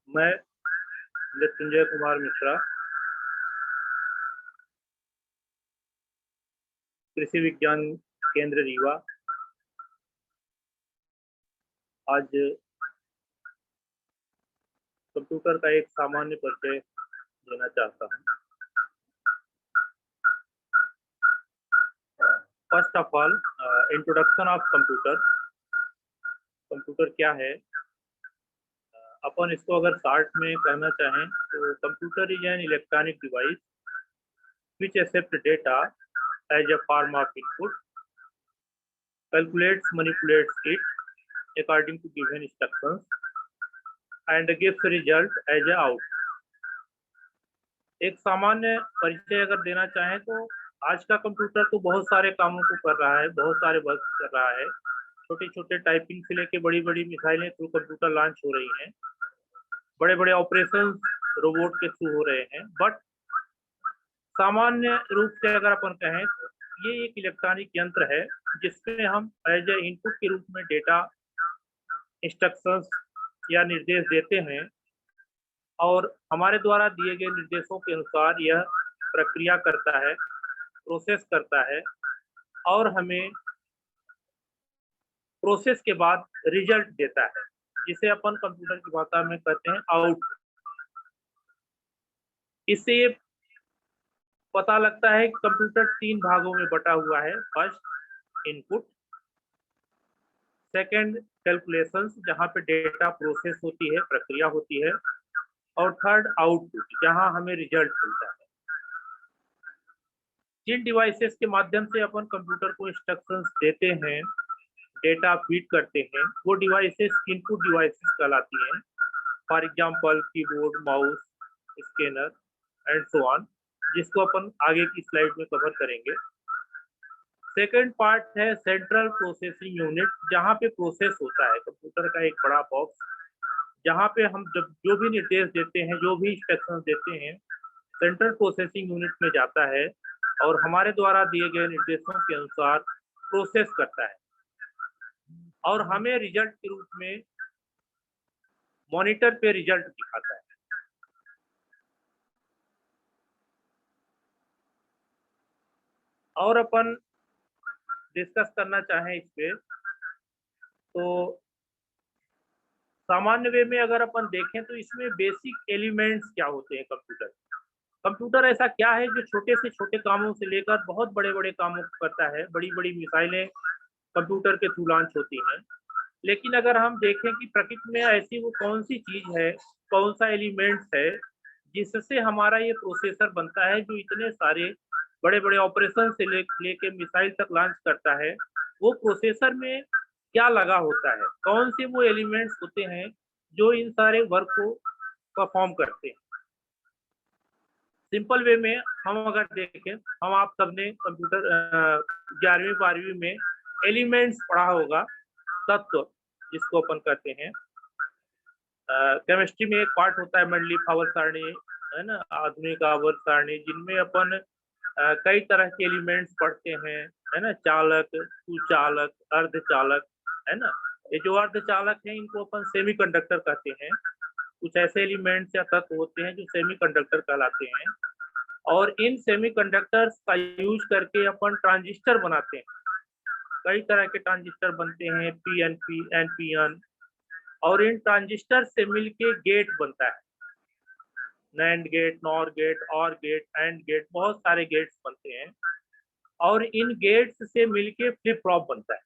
मैं मृत्युंजय कुमार मिश्रा कृषि विज्ञान केंद्र रीवा आज कंप्यूटर का एक सामान्य परिचय देना चाहता हूँ। First of all, introduction of computer. Computer क्या है? अपन इसको अगर शॉर्ट में कहना चाहें तो computer is an electronic device which accepts data as a form of input, calculates, manipulates it according to given instructions, and gives result as a output. एक सामान्य परिचय अगर देना चाहें तो आज का कंप्यूटर तो बहुत सारे कामों को कर रहा है, बहुत सारे वर्क कर रहा है। छोटे छोटे टाइपिंग से लेके बड़ी बड़ी मिसाइलें थ्रू कंप्यूटर लॉन्च हो रही हैं, बड़े बड़े ऑपरेशन रोबोट के थ्रू हो रहे हैं। बट सामान्य रूप से अगर अपन कहें तो ये एक इलेक्ट्रॉनिक यंत्र है जिसमें हम एज ए इनपुट के रूप में डेटा, इंस्ट्रक्शंस या निर्देश देते हैं और हमारे द्वारा दिए गए निर्देशों के अनुसार यह प्रक्रिया करता है, प्रोसेस करता है और हमें प्रोसेस के बाद रिजल्ट देता है, जिसे अपन कंप्यूटर की भाषा में कहते हैं आउटपुट। इससे ये पता लगता है कि कंप्यूटर 3 भागों में बटा हुआ है। फर्स्ट इनपुट, सेकंड कैलकुलेशंस जहां पे डेटा प्रोसेस होती है, प्रक्रिया होती है, और थर्ड आउटपुट जहां हमें रिजल्ट मिलता है। जिन डिवाइसेस के माध्यम से अपन कंप्यूटर को इंस्ट्रक्शंस देते हैं, डेटा फीड करते हैं, वो डिवाइसेस इनपुट डिवाइसेस कहलाती हैं। For example keyboard, mouse, scanner and so on, जिसको अपन आगे की स्लाइड में कवर करेंगे। सेकंड पार्ट है सेंट्रल प्रोसेसिंग यूनिट, जहां पे प्रोसेस होता है कंप्यूटर का एक बड़ा बॉक्स, जहां पे हम जब जो भी निर्देश देते हैं, जो भी इंस्ट्रक्शंस देते हैं, सेंट्रल प्रोसेसिंग यूनिट में जाता है और हमारे द्वारा दिए गए निर्देशों के अनुसार प्रोसेस करता है और हमें रिजल्ट के रूप में मॉनिटर पे रिजल्ट दिखाता है। और अपन डिस्कस करना चाहें इस पे तो सामान्य वे में अगर अपन देखें तो इसमें बेसिक एलिमेंट्स क्या होते हैं कंप्यूटर। कंप्यूटर ऐसा क्या है जो छोटे से छोटे कामों से लेकर बहुत बड़े बड़े कामों को करता है। बड़ी बड़ी मिसाइलें कंप्यूटर के थ्रू लॉन्च होती हैं। लेकिन अगर हम देखें कि प्रकृति में ऐसी वो कौन सी चीज है, कौन सा एलिमेंट्स है जिससे हमारा ये प्रोसेसर बनता है जो इतने सारे बड़े बड़े ऑपरेशन से लेके मिसाइल तक लॉन्च करता है, वो प्रोसेसर में क्या लगा होता है, कौन से वो एलिमेंट्स होते हैं जो इन सारे वर्क को परफॉर्म करते हैं। सिंपल वे में हम अगर देखें, हम आप सबने कंप्यूटर 11वीं 12वीं में एलिमेंट्स पढ़ा होगा, तत्व जिसको अपन कहते हैं। केमिस्ट्री में एक पार्ट होता है मंडलीय आवर्त सारणी, है ना, आधुनिक आवर्त सारणी, जिनमें अपन कई तरह के एलिमेंट्स पढ़ते हैं, है ना, चालक, सुचालक, अर्धचालक, है ना। ये जो अर्धचालक हैं इनको अपन सेमीकंडक्टर कहते हैं। कुछ ऐसे एलिमेंट्स या तत्व होते हैं जो सेमीकंडक्टर कहलाते हैं और इन सेमीकंडक्टर्स का यूज करके अपन ट्रांजिस्टर बनाते हैं। कई तरह के ट्रांजिस्टर बनते हैं, पीएनपी, एनपीएन, और इन ट्रांजिस्टर से मिलके गेट बनता है। नैंड गेट, नॉर गेट, और गेट, एंड गेट, बहुत सारे गेट्स बनते हैं और इन गेट्स से मिलके फ्लिप फ्लॉप बनता है।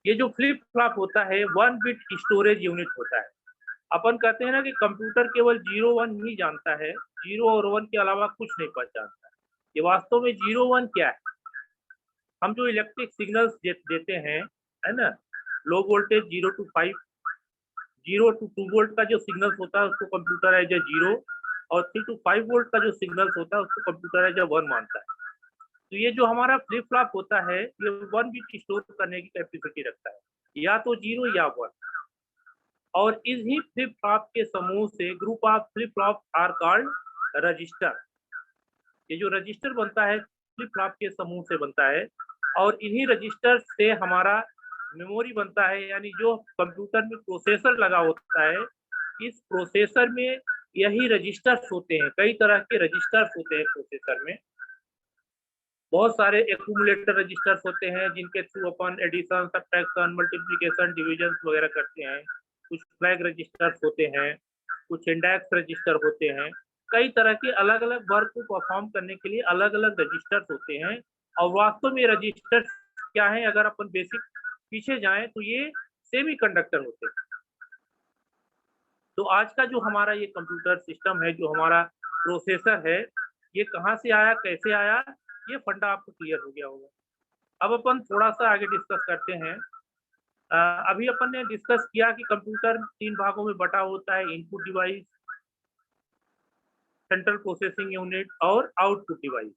ये जो फ्लिप फ्लॉप होता है 1 बिट स्टोरेज यूनिट होता है। अपन कहते हैं ना कि कंप्यूटर केवल 0 1 ही जानता है, 0 और 1 के अलावा कुछ नहीं पहचानता। ये वास्तव में 0 1 क्या है? हम जो इलेक्ट्रिक सिग्नल्स देते हैं, है ना, low voltage 0 to 5, 0 to 2 volt का जो सिग्नल्स होता है उसको कंप्यूटर एज ए 0, और 3 to 5 वोल्ट का जो सिग्नल्स होता है उसको कंप्यूटर एज ए 1 मानता है। तो ये जो हमारा फ्लिप फ्लॉप होता है ये 1 बिट स्टोर करने की कैपेसिटी रखता है, या तो 0 या 1। और इन्हीं फ्लिप फ्लॉप के समूह से group of flip flop are called register. ये जो रजिस्टर बनता है फ्लिप फ्लॉप के समूह से बनता है और इन्हीं रजिस्टर से हमारा मेमोरी बनता है, यानी जो कंप्यूटर में प्रोसेसर लगा होता है, इस प्रोसेसर में यही रजिस्टर्स होते हैं, कई तरह के रजिस्टर्स होते हैं प्रोसेसर में। बहुत सारे एक्यूमुलेटर रजिस्टर्स होते हैं जिनके थ्रू अपन एडिशन, सब्ट्रैक्शन, मल्टीप्लिकेशन, डिवीजन वगैरह करते हैं। कुछ फ्लैग रजिस्टर्स होते हैं, कुछ इंडेक्स रजिस्टर होते हैं। कई तरह के अलग अलग वर्क को परफॉर्म करने के लिए अलग अलग रजिस्टर्स होते हैं। और वास्तव में रजिस्टर्स क्या है, अगर अपन बेसिक पीछे जाएं तो ये सेमी कंडक्टर होते हैं। तो आज का जो हमारा ये कंप्यूटर सिस्टम है, जो हमारा प्रोसेसर है, ये कहाँ से आया, कैसे आया, ये फंडा आपको क्लियर हो गया होगा। अब अपन थोड़ा-सा आगे डिस्कस करते हैं। अभी अपन ने डिस्कस किया कि कंप्यूटर 3 भागों में बँटा होता है, input device, central processing unit और आउटपुट डिवाइस।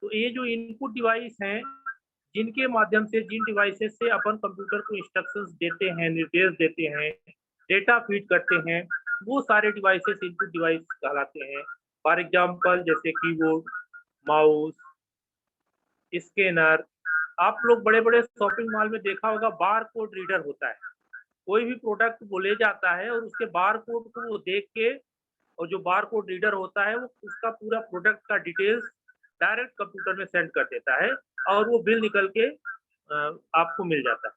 तो ये जो इनपुट डिवाइस हैं, जिनके माध्यम से, जिन डिवाइसेस से अपन कंप्यूटर को इंस्ट्रक्शंस देते हैं, निर्देश देते हैं, डेटा फीड करते हैं, वो सारे डिवाइसेस इनपुट डिवाइस कहलाते हैं। फॉर एग्जांपल जैसे कीबोर्ड, माउस, स्कैनर। आप लोग बड़े-बड़े शॉपिंग मॉल में देखा होगा, बार कोड रीडर होता है। कोई भी प्रोडक्ट वो ले जाता है और उसके बार कोड को वो देख के, और जो बार कोड रीडर होता है वो उसका पूरा प्रोडक्ट का डिटेल्स डायरेक्ट कंप्यूटर में सेंड कर देता है और वो बिल निकल के आपको मिल जाता है।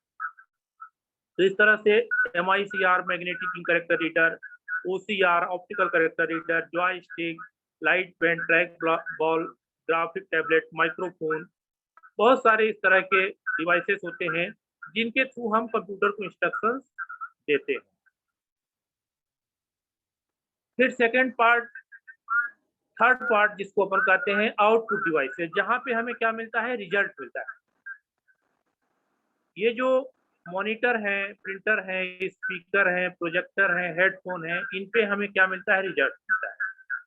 तो इस तरह से MICR magnetic ink character reader, OCR optical character reader, joystick, light pen, track ball, graphic tablet, microphone, बहुत सारे इस तरह के डिवाइसेस होते हैं जिनके थ्रू हम कंप्यूटर को इंस्ट्रक्शंस देते हैं। फिर सेकंड पार्ट, थर्ड पार्ट जिसको अपन कहते हैं आउटपुट डिवाइसेस, जहां पे हमें क्या मिलता है, रिजल्ट मिलता है। ये जो मॉनिटर है, प्रिंटर है, स्पीकर है, प्रोजेक्टर है, हेडफोन है, इन पे हमें क्या मिलता है, रिजल्ट मिलता है।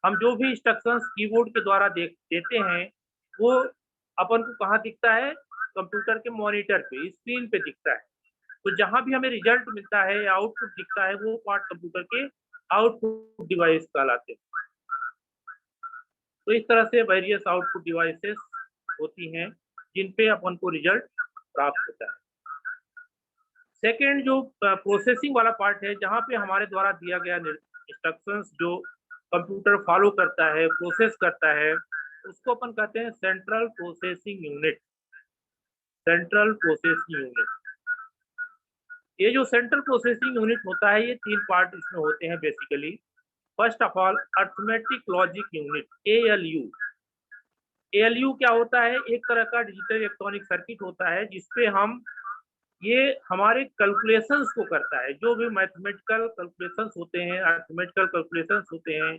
हम जो भी इंस्ट्रक्शंस कीबोर्ड के द्वारा देते हैं, वो अपन को कहाँ दिखता है, कंप्यूटर के मॉनिटर पे, स्क्रीन पे दिखता है। तो जहां भी हमें रिजल्ट मिलता है या आउटपुट दिखता है, वो पार्ट कंप्यूटर के आउटपुट डिवाइस कहलाते हैं। तो इस तरह से वेरियस आउटपुट डिवाइसेस होती हैं जिन पे अपन को रिजल्ट प्राप्त होता है। सेकेंड जो प्रोसेसिंग वाला पार्ट है, जहाँ पे हमारे द्वारा दिया गया इंस्ट्रक्शंस जो कंप्यूटर फॉलो करता है, प्रोसेस करता है, उसको अपन कहते हैं central processing unit. Central processing unit, ये जो सेंट्रल प्रोसेसिंग यूनिट होता है, ये 3 पार्ट इसमें होते हैं basically. First of all arithmetic logic unit, ALU। ALU क्या होता है, एक तरह का डिजिटल इलेक्ट्रॉनिक सर्किट होता है जिसपे हम, ये हमारे कैलकुलेशंस को करता है। जो भी मैथमेटिकल कैलकुलेशंस होते हैं, अरिथमेटिकल कैलकुलेशंस होते हैं,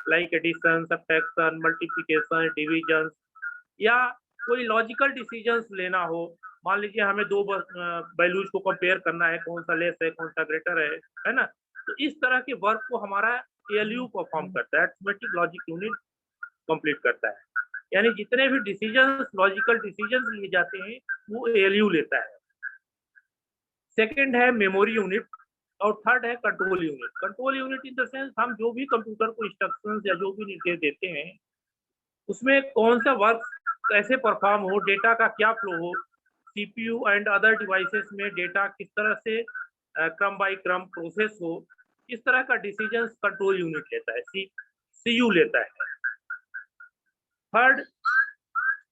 like addition, subtraction, multiplication, division, या कोई लॉजिकल डिसीजंस लेना हो। मान लीजिए हमें 2 वैल्यूज को कंपेयर करना है, कौन सा लेस है, कौन सा ग्रेटर है ना? तो इस तरह के वर्क को हमारा ALU परफॉर्म करता है, अरिथमेटिक लॉजिक यूनिट कंप्लीट करता है। यानी जितने भी डिसीजंस, लॉजिकल डिसीजंस लिए जाते हैं, वो ALU लेता है। सेकंड है मेमोरी यूनिट, और थर्ड है control unit. Control unit in the sense, हम जो भी कंप्यूटर को इंस्ट्रक्शंस या जो भी निर्देश देते हैं, उसमें कौन सा वर्क कैसे परफॉर्म हो, डेटा का क्या फ्लो हो, CPU एंड अदर डिवाइसेस में डेटा किस तरह से क्रम बाय क्रम प्रोसेस हो, इस तरह का डिसीजन कंट्रोल यूनिट लेता है, CU लेता है। थर्ड,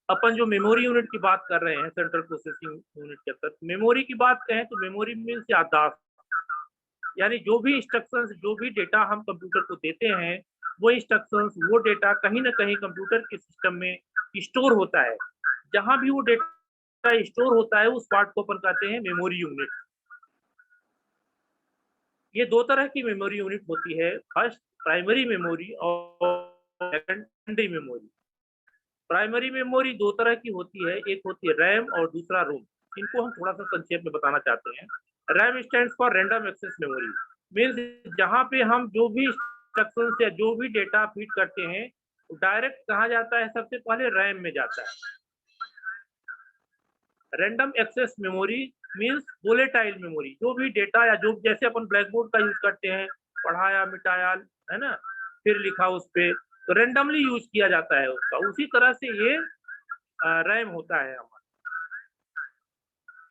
अपन जो मेमोरी यूनिट की बात कर रहे हैं, सेंट्रल प्रोसेसिंग यूनिट के अंदर मेमोरी की बात करें तो मेमोरी मीन्स याददाश्त। यानी जो भी इंस्ट्रक्शंस, जो भी डेटा हम कंप्यूटर को देते हैं, वो इंस्ट्रक्शंस, वो डेटा कहीं ना कहीं कंप्यूटर के सिस्टम में स्टोर होता है। जहां भी वो डेटा स्टोर होता है, उस पार्ट को अपन कहते हैं मेमोरी यूनिट। ये 2 तरह की मेमोरी यूनिट होती है, फर्स्ट प्राइमरी मेमोरी और सेकेंडरी मेमोरी। प्राइमरी मेमोरी 2 तरह की होती है, एक होती है रैम और दूसरा रोम। इनको हम थोड़ा सा संक्षेप में बताना चाहते हैं। RAM stands for random access memory, means जहाँ पे हम जो भी इंस्ट्रक्शंस या जो भी डेटा फीड करते हैं, डायरेक्ट कहाँ जाता है, सबसे पहले रैम में जाता है। Random access memory means volatile memory, जो भी डेटा या जो, जैसे अपन ब्लैक बोर्ड का यूज करते हैं, पढ़ाया मिटाया, है ना, फिर लिखा उस पे, तो रैंडमली यूज किया जाता है उसका, उसी तरह से ये रैम होता है हमारा।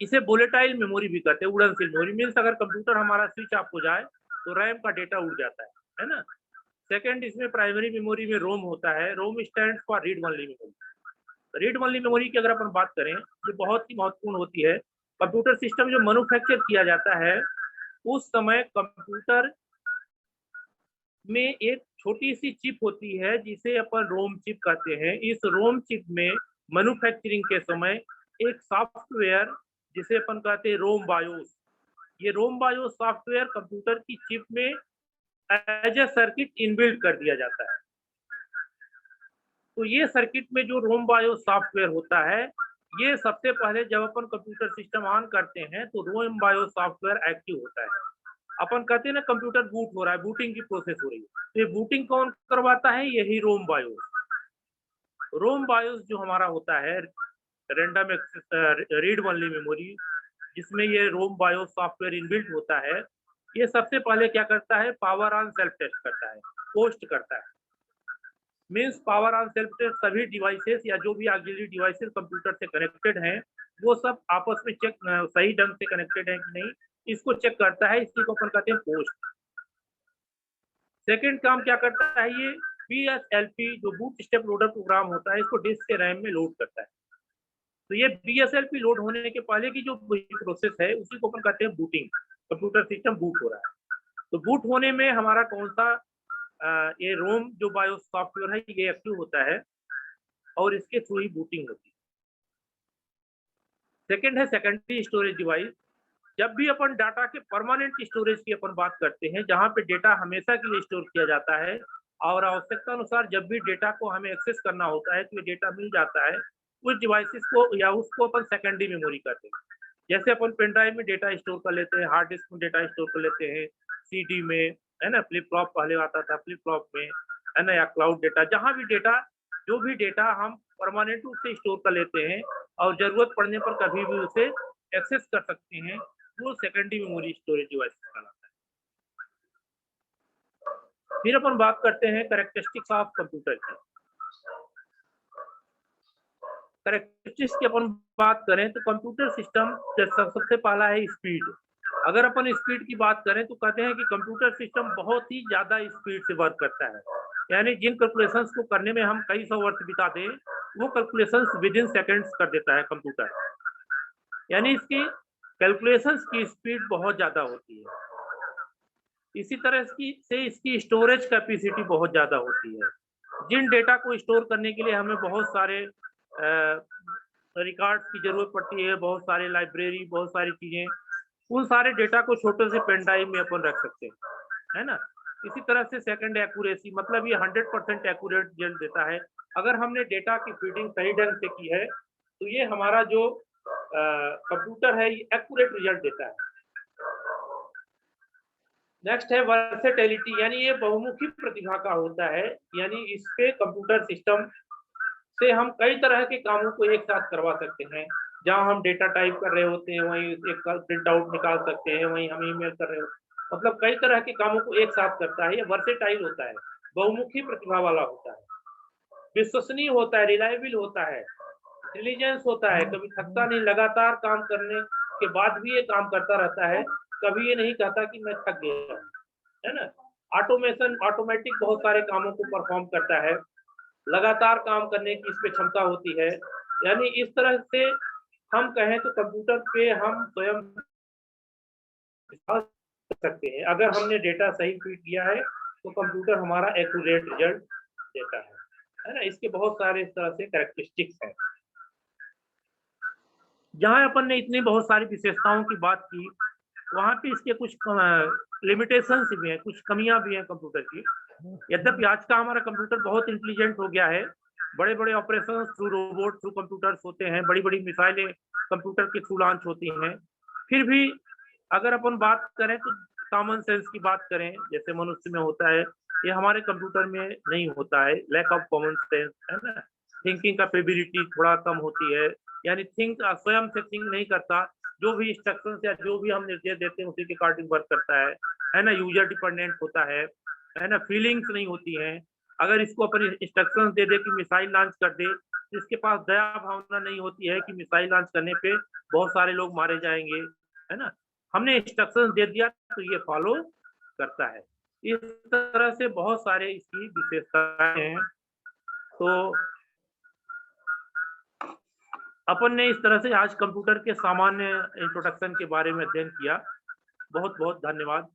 इसे वोलेटाइल मेमोरी भी कहते हैं, उड़नशील मेमोरी मीन्स अगर कंप्यूटर हमारा स्विच ऑफ हो जाए तो रैम का डेटा उड़ जाता है ना। सेकंड, इसमें प्राइमरी मेमोरी में रोम होता है। रोम stands for read only memory. Read only memory की अगर अपन बात करें ये बहुत ही महत्वपूर्ण होती है। कंप्यूटर सिस्टम जो मैन्युफैक्चर किया जाता है उस समय कंप्यूटर में एक छोटी सी चिप होती है जिसे अपन रोम चिप कहते हैं। इस रोम चिप में मैन्युफैक्चरिंग के समय एक सॉफ्टवेयर जिसे अपन कहते हैं रोम बायोस, ये रोम बायोस सॉफ्टवेयर कंप्यूटर की चिप में एज ए सर्किट इनबिल्ट कर दिया जाता है। तो ये सर्किट में जो रोम बायोस सॉफ्टवेयर होता है, ये सबसे पहले जब अपन कंप्यूटर सिस्टम ऑन करते हैं तो रोम बायोस सॉफ्टवेयर एक्टिव होता है। अपन कहते हैं ना कंप्यूटर बूट हो रहा है, बूटिंग की प्रोसेस हो रही है, तो ये बूटिंग कौन करवाता है? यही रोम बायोस। रोम बायोस जो हमारा होता है random access read only memory, जिसमें ये रोम बायोस सॉफ्टवेयर इनबिल्ट होता है, ये सबसे पहले क्या करता है? पावर ऑन सेल्फ टेस्ट करता है, पोस्ट करता है। Means power on self test सभी डिवाइसेस या जो भी ऑक्सिलरी डिवाइसेस कंप्यूटर से कनेक्टेड हैं वो सब आपस में चेक सही ढंग से कनेक्टेड है कि नहीं, इसको चेक करता है। इसी को अपन कहते हैं पोस्ट। सेकंड काम क्या करता है? ये BSLP जो बूट स्टेप लोडर प्रोग्राम होता है, इसको डिस्क के रैम में लोड करता है। तो ये BSLP लोड होने के पहले की जो प्रोसेस है उसी को अपन कहते हैं बूटिंग। कंप्यूटर सिस्टम बूट हो रहा है, तो बूट होने में हमारा कौन सा ये रोम जो बायोस सॉफ्टवेयर है ये एक्टिव होता है और इसके थ्रू ही बूटिंग होती है। सेकंड है सेकेंडरी स्टोरेज डिवाइस। जब भी अपन डाटा के परमानेंट स्टोरेज की अपन बात करते हैं, जहां पे डेटा हमेशा के लिए स्टोर किया जाता है और आवश्यकता अनुसार जब भी डेटा को हमें एक्सेस करना होता है तो ये डेटा मिल जाता है, उस डिवाइसेस को या उसको अपन सेकेंडरी मेमोरी कहते हैं। जैसे अपन पेन ड्राइव में डेटा स्टोर कर लेते हैं, हार्ड डिस्क में डेटा स्टोर कर लेते हैं, CD में, है ना, फ्लिप फ्लॉप पहले आता था, फ्लिप फ्लॉप में, है ना, या क्लाउड डेटा, जहां भी डेटा, जो भी डेटा हम परमानेंट रूप से स्टोर कर लेते हैं और जरूरत पड़ने पर कभी भी उसे एक्सेस कर सकते हैं, वो सेकेंडरी मेमोरी स्टोरेज डिवाइस कहलाता है। फिर अपन बात करते हैं कैरेक्टरिस्टिक्स ऑफ कंप्यूटर की। कैरेक्टरिस्टिक्स की अपन बात करें तो कंप्यूटर सिस्टम सबसे पहला है स्पीड। अगर अपन स्पीड की बात करें तो कहते हैं कि कंप्यूटर सिस्टम बहुत ही ज्यादा स्पीड से वर्क करता है, यानी जिन कैलकुलेशंस को करने में हम कई सौ वर्ष बिता दें वो कैलकुलेशंस विद इन सेकेंड्स कर देता है कंप्यूटर, यानी इसकी कैलकुलेशंस की स्पीड बहुत ज्यादा होती है। इसी तरह से इसकी स्टोरेज कैपेसिटी बहुत ज्यादा होती है। जिन डेटा को स्टोर करने के लिए हमें बहुत सारे रिकॉर्ड्स की जरूरत पड़ती है, बहुत सारे लाइब्रेरी, बहुत सारी चीजें, उन सारे डेटा को छोटे से पेन ड्राइव में अपन रख सकते हैं, है ना। इसी तरह से सेकंड एक्यूरेसी, मतलब ये 100% एक्यूरेट रिजल्ट देता है। अगर हमने डेटा की फीडिंग सही ढंग से की है तो ये हमारा जो कंप्यूटर है ये एक्यूरेट रिजल्ट देता है। नेक्स्ट है वर्सेटिलिटी, यानी ये बहुमुखी प्रतिभा का होता है, यानी इस पे कंप्यूटर सिस्टम से हम कई तरह के कामों को एक साथ करवा सकते हैं। जहां हम डेटा टाइप कर रहे होते हैं वहीं एक प्रिंट आउट निकाल सकते हैं, वहीं हम ईमेल कर रहे हो, मतलब कई तरह के कामों को एक साथ करता है। ये वर्सेटाइल होता है, बहुमुखी प्रतिभा वाला होता है, विश्वसनीय होता है, रिलायबल होता है, इंटेलिजेंस होता है, कभी थकता नहीं, लगातार काम करने के बाद भी ये काम करता रहता है, कभी ये नहीं कहता कि मैं थक गया, है ना। ऑटोमेशन, ऑटोमेटिक बहुत सारे कामों को परफॉर्म करता है, लगातार काम करने की इस पे क्षमता होती है। यानी इस तरह से हम कहें तो कंप्यूटर पे हम स्वयं कर सकते हैं। अगर हमने डेटा सही फीड किया है तो कंप्यूटर हमारा एक्यूरेट रिजल्ट देता है ना। इसके बहुत सारे इस तरह से कैरेक्टरिस्टिक्स हैं। जहां अपन ने इतनी बहुत सारी विशेषताओं की बात की, वहां पे इसके कुछ लिमिटेशंस भी हैं, कुछ कमियां भी हैं कंप्यूटर की। यद्यपि आज का हमारा कंप्यूटर बहुत इंटेलिजेंट हो गया है, बड़े बड़े operation through robot, through computers होते हैं, बड़ी बड़ी मिसाइलें कंप्यूटर के थ्रू लॉन्च होती हैं, फिर भी अगर अपन बात करें तो कॉमन सेंस की बात करें, जैसे मनुष्य में होता है, ये हमारे कंप्यूटर में नहीं होता है। लैक ऑफ कॉमन सेंस, है ना। थिंकिंग कैपेबिलिटी थोड़ा कम होती है, यानी स्वयं से थिंक नहीं करता, जो भी इंस्ट्रक्शन या जो भी हम निर्देश देते हैं उसी के अकॉर्डिंग वर्क करता है ना। यूजर डिपेंडेंट होता है ना। फीलिंग्स नहीं होती हैं। अगर इसको अपन इंस्ट्रक्शंस दे दे कि मिसाइल लॉन्च कर दे, तो इसके पास दया भावना नहीं होती है कि मिसाइल लॉन्च करने पे बहुत सारे लोग मारे जाएंगे, है ना। हमने इंस्ट्रक्शंस दे दिया तो ये फॉलो करता है। इस तरह से बहुत सारे इसकी विशेषताएं हैं। तो अपन ने इस तरह से आज कंप्यूटर के सामान्य इंट्रोडक्शन के बारे में अध्ययन किया। बहुत बहुत धन्यवाद।